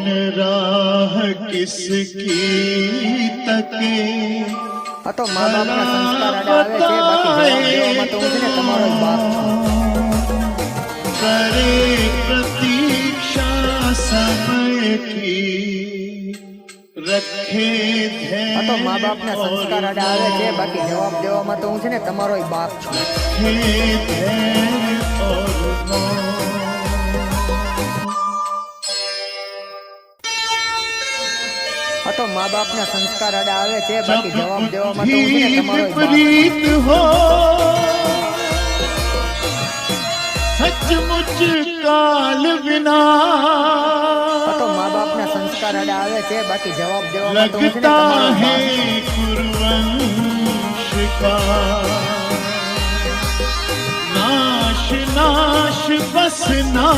कौन राह किसकी तके આ તો મા બાપના સંસ્કાર આડા આવે છે, બાકી જવાબ દેવામાં તો હું છે ને તમારો જ બાપ છું. करे प्रतीक्षा समय की रखे આ તો મા બાપના સંસ્કાર આડા આવે છે, બાકી જવાબ દેવામાં તો હું છે ને તમારો જ બાપ છું. આ તો મા બાપના સંસ્કાર આડા આવે છે, બાકી જવાબ દેવામાં તો હું છે ને તમારો જ બાપ છું. सचमुच काल विना આ તો મા બાપના સંસ્કાર આડા આવે છે, બાકી જવાબ દેવામાં તો હું છે ને તમારો જ બાપ છું. नाश नाश बस ना